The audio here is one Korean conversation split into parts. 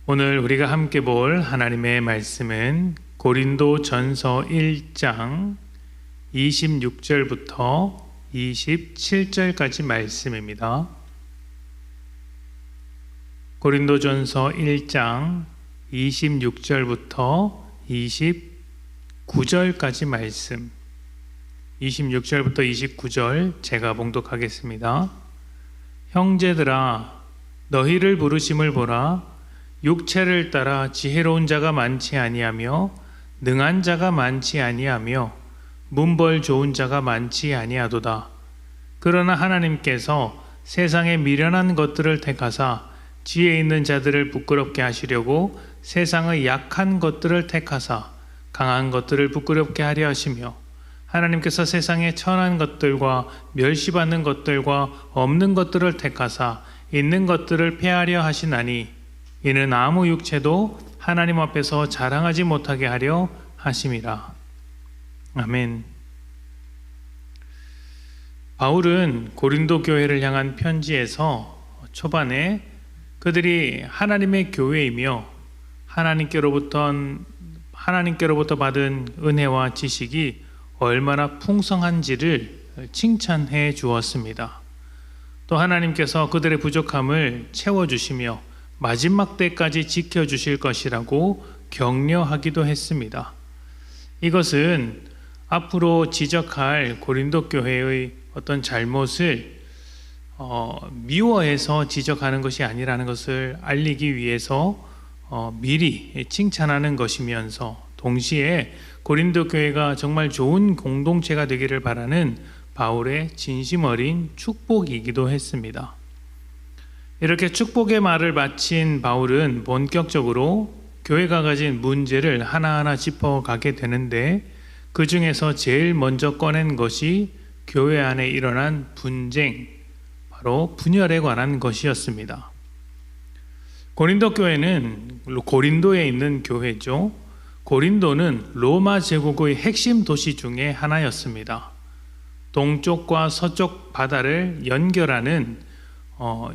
오늘 우리가 함께 볼 하나님의 말씀은 고린도전서 1장 26절부터 27절까지 말씀입니다. 고린도전서 1장 26절부터 29절까지 말씀, 26절부터 29절 제가 봉독하겠습니다. 형제들아, 너희를 부르심을 보라. 육체를 따라 지혜로운 자가 많지 아니하며 능한 자가 많지 아니하며 문벌 좋은 자가 많지 아니하도다. 그러나 하나님께서 세상의 미련한 것들을 택하사 지혜 있는 자들을 부끄럽게 하시려고 세상의 약한 것들을 택하사 강한 것들을 부끄럽게 하려 하시며, 하나님께서 세상의 천한 것들과 멸시받는 것들과 없는 것들을 택하사 있는 것들을 폐하려 하시나니, 이는 아무 육체도 하나님 앞에서 자랑하지 못하게 하려 하심이라. 아멘. 바울은 고린도 교회를 향한 편지에서 초반에 그들이 하나님의 교회이며 하나님께로부터 받은 은혜와 지식이 얼마나 풍성한지를 칭찬해 주었습니다. 또 하나님께서 그들의 부족함을 채워주시며 마지막 때까지 지켜주실 것이라고 격려하기도 했습니다. 이것은 앞으로 지적할 고린도 교회의 어떤 잘못을 미워해서 지적하는 것이 아니라는 것을 알리기 위해서 미리 칭찬하는 것이면서, 동시에 고린도 교회가 정말 좋은 공동체가 되기를 바라는 바울의 진심 어린 축복이기도 했습니다. 이렇게 축복의 말을 마친 바울은 본격적으로 교회가 가진 문제를 하나하나 짚어가게 되는데, 그 중에서 제일 먼저 꺼낸 것이 교회 안에 일어난 분쟁, 바로 분열에 관한 것이었습니다. 고린도 교회는 고린도에 있는 교회죠. 고린도는 로마 제국의 핵심 도시 중에 하나였습니다. 동쪽과 서쪽 바다를 연결하는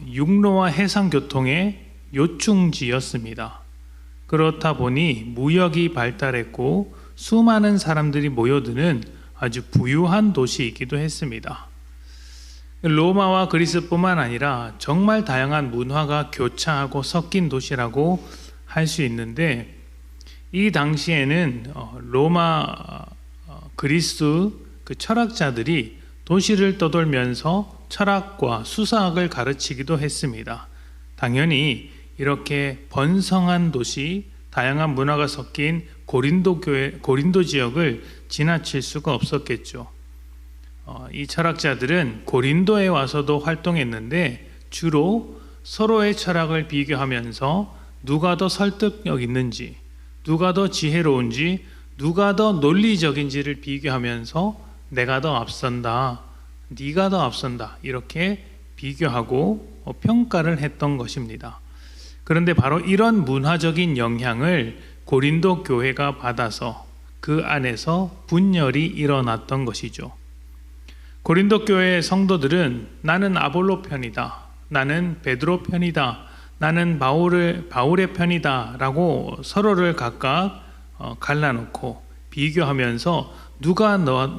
육로와 해상 교통의 요충지였습니다. 그렇다 보니 무역이 발달했고 수많은 사람들이 모여드는 아주 부유한 도시이기도 했습니다. 로마와 그리스뿐만 아니라 정말 다양한 문화가 교차하고 섞인 도시라고 할 수 있는데, 이 당시에는 로마 그리스 그 철학자들이 도시를 떠돌면서 철학과 수사학을 가르치기도 했습니다. 당연히 이렇게 번성한 도시, 다양한 문화가 섞인 고린도 지역을 지나칠 수가 없었겠죠. 이 철학자들은 고린도에 와서도 활동했는데 주로 서로의 철학을 비교하면서 누가 더 설득력 있는지, 누가 더 지혜로운지, 누가 더 논리적인지를 비교하면서 내가 더 앞선다, 네가 더 앞선다, 이렇게 비교하고 평가를 했던 것입니다. 그런데 바로 이런 문화적인 영향을 고린도 교회가 받아서 그 안에서 분열이 일어났던 것이죠. 고린도 교회의 성도들은 나는 아볼로 편이다, 나는 베드로 편이다, 나는 바울의 편이다 라고 서로를 각각 갈라놓고 비교하면서 누가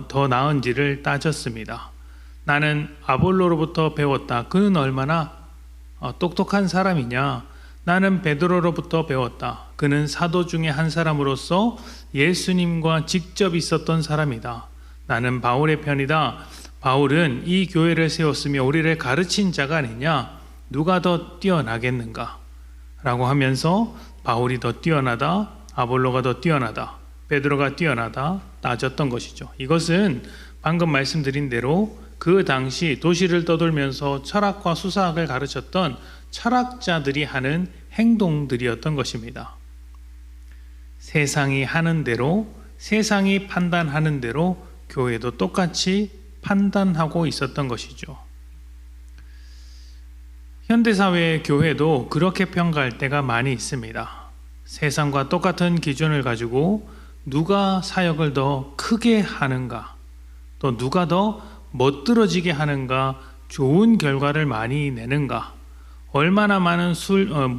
더 나은지를 따졌습니다. 나는 아볼로로부터 배웠다, 그는 얼마나 똑똑한 사람이냐. 나는 베드로로부터 배웠다, 그는 사도 중에 한 사람으로서 예수님과 직접 있었던 사람이다. 나는 바울의 편이다, 바울은 이 교회를 세웠으며 우리를 가르친 자가 아니냐. 누가 더 뛰어나겠는가 라고 하면서 바울이 더 뛰어나다, 아볼로가 더 뛰어나다, 베드로가 뛰어나다 따졌던 것이죠. 이것은 방금 말씀드린 대로 그 당시 도시를 떠돌면서 철학과 수사학을 가르쳤던 철학자들이 하는 행동들이었던 것입니다. 세상이 하는 대로, 세상이 판단하는 대로 교회도 똑같이 판단하고 있었던 것이죠. 현대사회의 교회도 그렇게 평가할 때가 많이 있습니다. 세상과 똑같은 기준을 가지고 누가 사역을 더 크게 하는가, 또 누가 더 멋들어지게 하는가, 좋은 결과를 많이 내는가, 얼마나 많은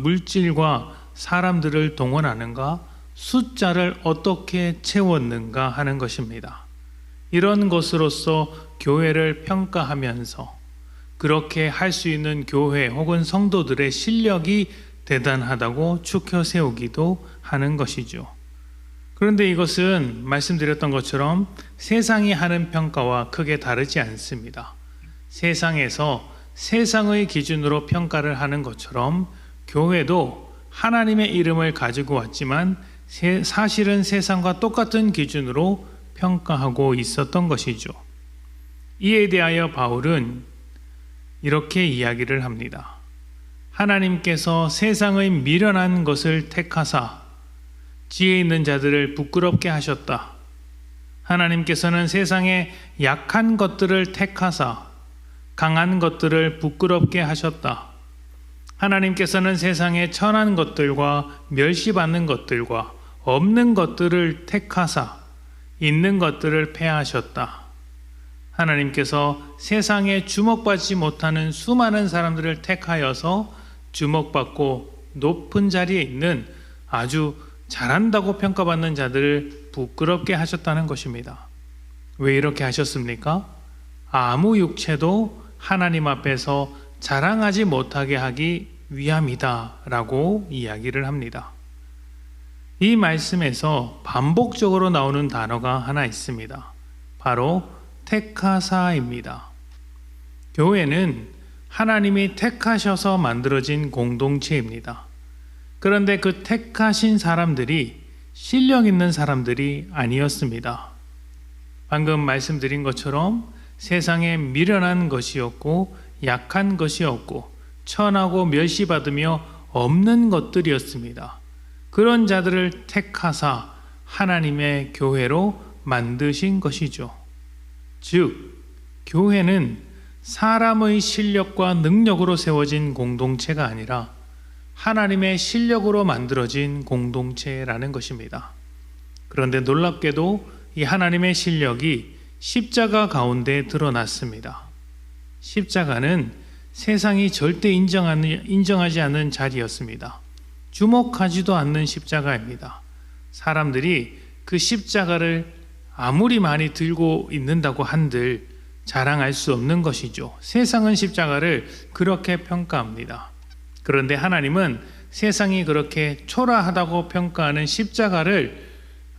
물질과 사람들을 동원하는가, 숫자를 어떻게 채웠는가 하는 것입니다. 이런 것으로서 교회를 평가하면서 그렇게 할 수 있는 교회 혹은 성도들의 실력이 대단하다고 추켜 세우기도 하는 것이죠. 그런데 이것은 말씀드렸던 것처럼 세상이 하는 평가와 크게 다르지 않습니다. 세상에서 세상의 기준으로 평가를 하는 것처럼 교회도 하나님의 이름을 가지고 왔지만 사실은 세상과 똑같은 기준으로 평가하고 있었던 것이죠. 이에 대하여 바울은 이렇게 이야기를 합니다. 하나님께서 세상의 미련한 것을 택하사 지혜 있는 자들을 부끄럽게 하셨다. 하나님께서는 세상의 약한 것들을 택하사 강한 것들을 부끄럽게 하셨다. 하나님께서는 세상의 천한 것들과 멸시받는 것들과 없는 것들을 택하사 있는 것들을 폐하셨다. 하나님께서 세상에 주목받지 못하는 수많은 사람들을 택하여서 주목받고 높은 자리에 있는 아주 잘한다고 평가받는 자들을 부끄럽게 하셨다는 것입니다. 왜 이렇게 하셨습니까? 아무 육체도 하나님 앞에서 자랑하지 못하게 하기 위함이다 라고 이야기를 합니다. 이 말씀에서 반복적으로 나오는 단어가 하나 있습니다. 바로 택하사입니다. 교회는 하나님이 택하셔서 만들어진 공동체입니다. 그런데 그 택하신 사람들이 실력 있는 사람들이 아니었습니다. 방금 말씀드린 것처럼 세상에 미련한 것이었고 약한 것이었고 천하고 멸시받으며 없는 것들이었습니다. 그런 자들을 택하사 하나님의 교회로 만드신 것이죠. 즉, 교회는 사람의 실력과 능력으로 세워진 공동체가 아니라 하나님의 실력으로 만들어진 공동체라는 것입니다. 그런데 놀랍게도 이 하나님의 실력이 십자가 가운데 드러났습니다. 십자가는 세상이 절대 인정하지 않는 자리였습니다. 주목하지도 않는 십자가입니다. 사람들이 그 십자가를 아무리 많이 들고 있는다고 한들 자랑할 수 없는 것이죠. 세상은 십자가를 그렇게 평가합니다. 그런데 하나님은 세상이 그렇게 초라하다고 평가하는 십자가를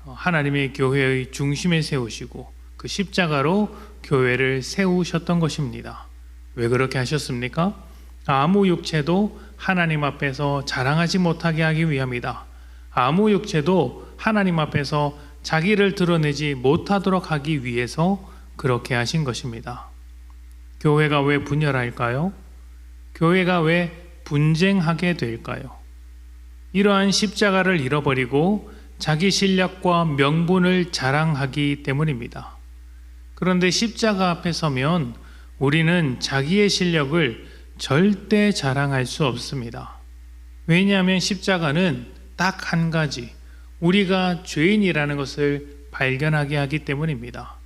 하나님의 교회의 중심에 세우시고 그 십자가로 교회를 세우셨던 것입니다. 왜 그렇게 하셨습니까? 아무 육체도 하나님 앞에서 자랑하지 못하게 하기 위함이다. 아무 육체도 하나님 앞에서 자기를 드러내지 못하도록 하기 위해서 그렇게 하신 것입니다. 교회가 왜 분열할까요? 교회가 왜 분쟁하게 될까요? 이러한 십자가를 잃어버리고 자기 실력과 명분을 자랑하기 때문입니다. 그런데 십자가 앞에 서면 우리는 자기의 실력을 절대 자랑할 수 없습니다. 왜냐하면 십자가는 딱 한 가지, 우리가 죄인이라는 것을 발견하게 하기 때문입니다.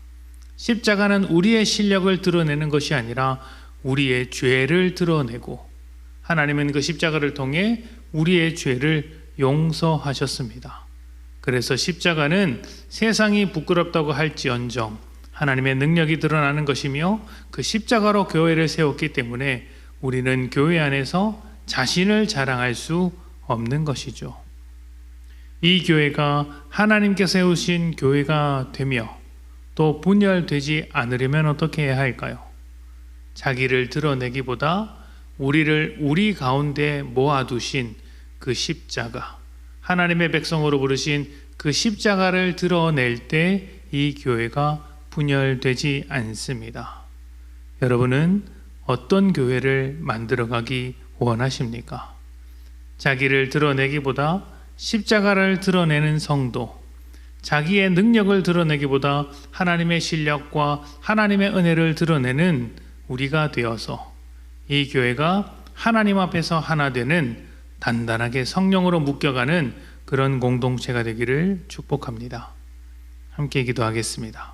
십자가는 우리의 실력을 드러내는 것이 아니라 우리의 죄를 드러내고 하나님은 그 십자가를 통해 우리의 죄를 용서하셨습니다. 그래서 십자가는 세상이 부끄럽다고 할지언정 하나님의 능력이 드러나는 것이며 그 십자가로 교회를 세웠기 때문에 우리는 교회 안에서 자신을 자랑할 수 없는 것이죠. 이 교회가 하나님께서 세우신 교회가 되며 또 분열되지 않으려면 어떻게 해야 할까요? 자기를 드러내기보다 우리를 우리 가운데 모아두신 그 십자가, 하나님의 백성으로 부르신 그 십자가를 드러낼 때 이 교회가 분열되지 않습니다. 여러분은 어떤 교회를 만들어가기 원하십니까? 자기를 드러내기보다 십자가를 드러내는 성도, 자기의 능력을 드러내기보다 하나님의 실력과 하나님의 은혜를 드러내는 우리가 되어서 이 교회가 하나님 앞에서 하나 되는 단단하게 성령으로 묶여가는 그런 공동체가 되기를 축복합니다. 함께 기도하겠습니다.